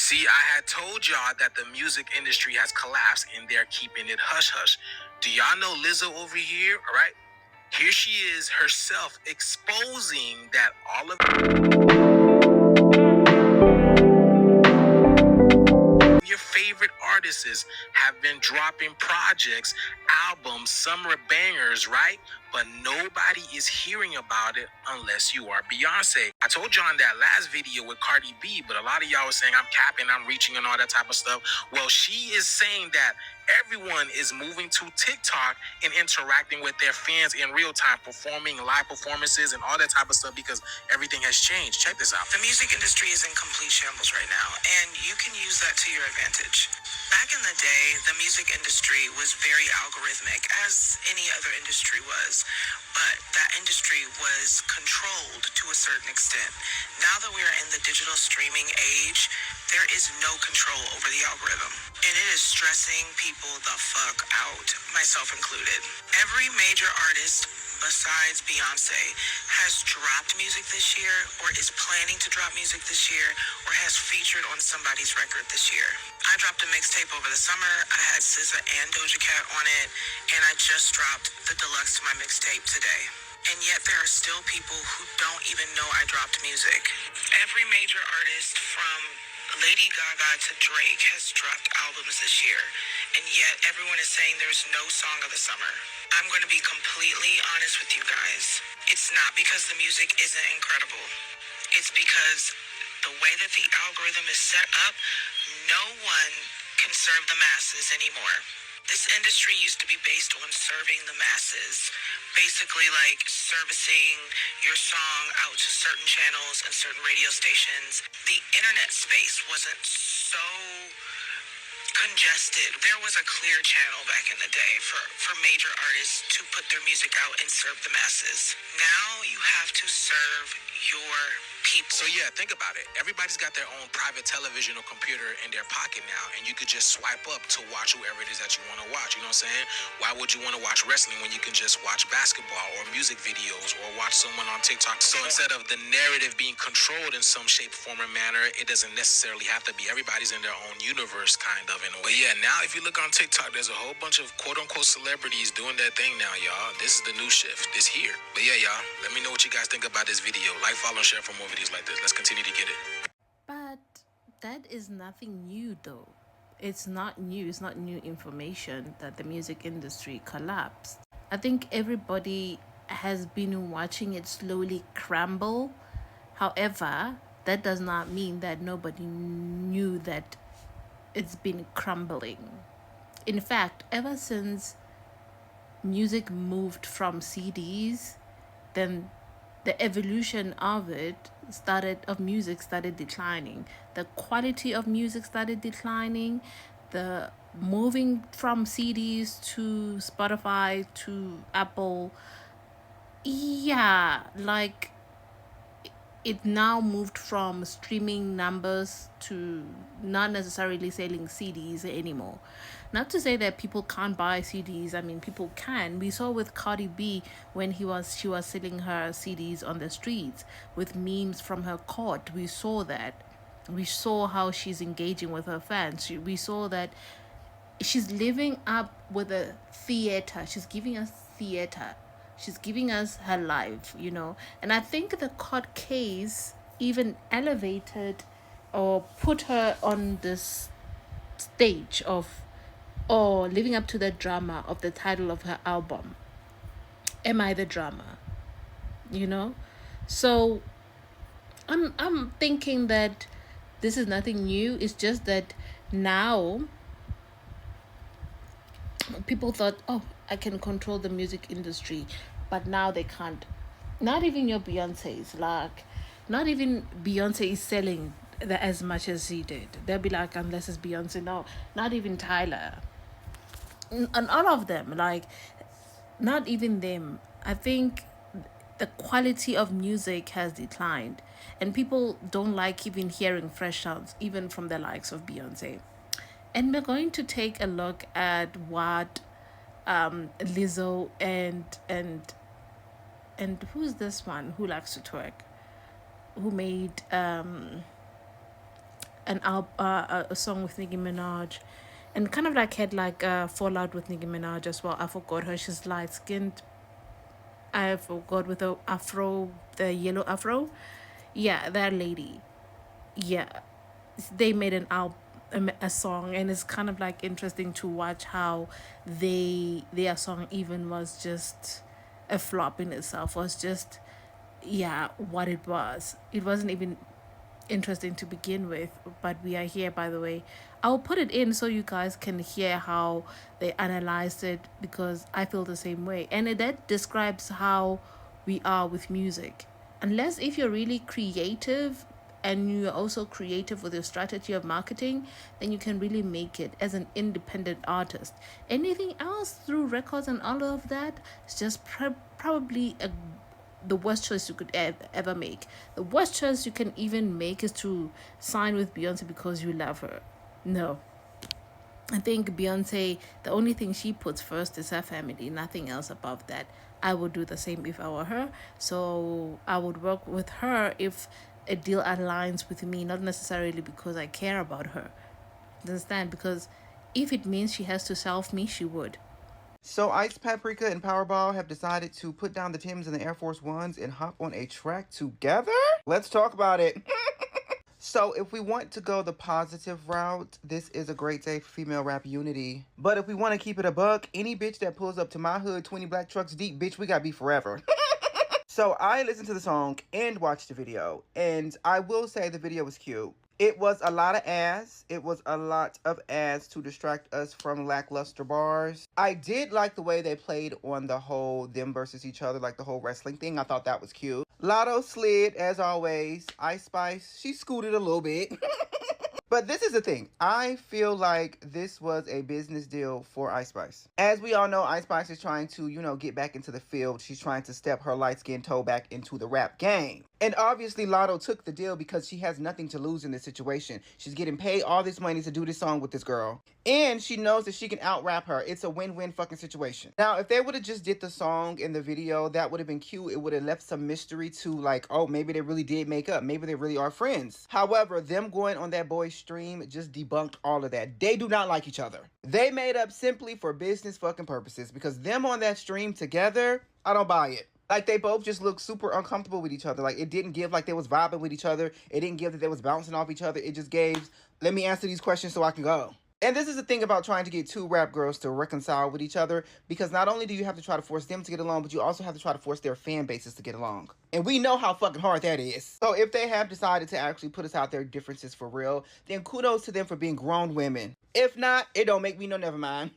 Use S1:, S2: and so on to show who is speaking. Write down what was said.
S1: See, I had told y'all that the music industry has collapsed and they're keeping it hush hush. Do y'all know Lizzo over here? All right. Here she is herself exposing that all of your favorite artists have been dropping projects, albums, summer bangers, right? But nobody is hearing about it unless you are Beyonce. I told y'all in that last video with Cardi B, but a lot of y'all was saying I'm capping, I'm reaching, and all that type of stuff. Well, she is saying that everyone is moving to TikTok and interacting with their fans in real time, performing live performances and all that type of stuff because everything has changed. Check this out.
S2: The music industry is in complete shambles right now, and you can use that to your advantage. Back in the day, the music industry was very algorithmic, as any other industry was, but that industry was controlled to a certain extent. Now that we are in the digital streaming age, there is no control over the algorithm, and it is stressing people the fuck out, myself included. Every major artist besides Beyonce has dropped music this year, or is planning to drop music this year, or has featured on somebody's record this year. I dropped a mixtape over the summer. I had SZA and Doja Cat on it, and I just dropped the deluxe to my mixtape today. And yet there are still people who don't even know I dropped music. Every major artist from Lady Gaga to Drake has dropped albums this year, and yet everyone is saying there's no song of the summer. I'm going to be completely honest with you guys. It's not because the music isn't incredible. It's because the way that the algorithm is set up, no one can serve the masses anymore. This industry used to be based on serving the masses, basically like servicing your song out to certain channels and certain radio stations. The internet space wasn't so congested. There was a clear channel back in the day for major artists to put their music out and serve the masses. Now you have to serve your people.
S1: So yeah, think about it. Everybody's got their own private television or computer in their pocket now, and you could just swipe up to watch whoever it is that you want to watch. You know what I'm saying? Why would you want to watch wrestling when you can just watch basketball or music videos or watch someone on TikTok? So instead of the narrative being controlled in some shape, form, or manner, it doesn't necessarily have to be. Everybody's in their own universe, kind of, in a way. But yeah, now if you look on TikTok, there's a whole bunch of quote-unquote celebrities doing their thing now, y'all. This is the new shift. This here. But yeah, y'all, let me know what you guys think about this video. Like, follow, and share for more videos like this. Let's continue to get it.
S3: But that is nothing new, though. It's not new. It's not new information that the music industry collapsed. I think everybody has been watching it slowly crumble. However, that does not mean that nobody knew that it's been crumbling. In fact, ever since music moved from CDs, then the evolution of music started declining. The quality of music started declining. The moving from CDs to Spotify to Apple, yeah, like it now moved from streaming numbers to not necessarily selling CDs anymore. Not to say that people can't buy CDs. I mean, people can. We saw with Cardi B when she was selling her CDs on the streets with memes from her court. We saw that. We saw how she's engaging with her fans. We saw that she's living up with a theater. She's giving us theater. She's giving us her life, you know. And I think the court case even elevated or put her on this stage of, or living up to the drama of the title of her album, Am I the Drama? You know? So I'm thinking that this is nothing new. It's just that now people thought, oh, I can control the music industry, but now they can't. Not even your Beyonce's, like, not even Beyonce is selling as much as he did. They'll be like, unless it's Beyonce, no, not even Tyler. And all of them, like, not even them. I think the quality of music has declined, and people don't like even hearing fresh sounds, even from the likes of Beyonce. And we're going to take a look at what Lizzo and who's this one who likes to twerk, who made a song with Nicki Minaj, and kind of like had like a fallout with Nicki Minaj as well. I forgot her. She's light skinned. I forgot with the afro, the yellow afro. Yeah, that lady. Yeah, they made an album, a song, and it's kind of like interesting to watch how their song even was just a flop in itself. Was just, yeah, what it was. It wasn't even interesting to begin with, but we are here, by the way. I'll put it in so you guys can hear how they analyzed it, because I feel the same way, and that describes how we are with music. Unless if you're really creative, and you're also creative with your strategy of marketing, then you can really make it as an independent artist. Anything else through records and all of that is just probably the worst choice you could ever make. The worst choice you can even make is to sign with Beyonce because you love her. No. I think Beyonce, the only thing she puts first is her family, nothing else above that. I would do the same if I were her. So I would work with her if a deal aligns with me, not necessarily because I care about her. Understand? Because if it means she has to self me, she would.
S4: So Ice Paprika and Powerball have decided to put down the Tims and the Air Force Ones and hop on a track together? Let's talk about it. So if we want to go the positive route, this is a great day for female rap unity. But if we want to keep it a buck, any bitch that pulls up to my hood 20 black trucks deep, bitch, we got beef forever. So I listened to the song and watched the video, and I will say the video was cute. It was a lot of ass. It was a lot of ass to distract us from lackluster bars. I did like the way they played on the whole them versus each other, like the whole wrestling thing. I thought that was cute. Lotto slid, as always. Ice Spice, she scooted a little bit. But this is the thing. I feel like this was a business deal for Ice Spice. As we all know, Ice Spice is trying to, get back into the field. She's trying to step her light-skinned toe back into the rap game. And obviously, Lotto took the deal because she has nothing to lose in this situation. She's getting paid all this money to do this song with this girl. And she knows that she can out-rap her. It's a win-win fucking situation. Now, if they would have just did the song and the video, that would have been cute. It would have left some mystery to like, oh, maybe they really did make up. Maybe they really are friends. However, them going on that boy's stream just debunked all of that. They do not like each other. They made up simply for business fucking purposes, because them on that stream together, I don't buy it. Like, they both just looked super uncomfortable with each other. Like, it didn't give like they was vibing with each other. It didn't give that they was bouncing off each other. It just gave, let me answer these questions so I can go. And this is the thing about trying to get two rap girls to reconcile with each other, because not only do you have to try to force them to get along, but you also have to try to force their fan bases to get along. And we know how fucking hard that is. So if they have decided to actually put us out their differences for real, then kudos to them for being grown women. If not, it don't make me no never mind.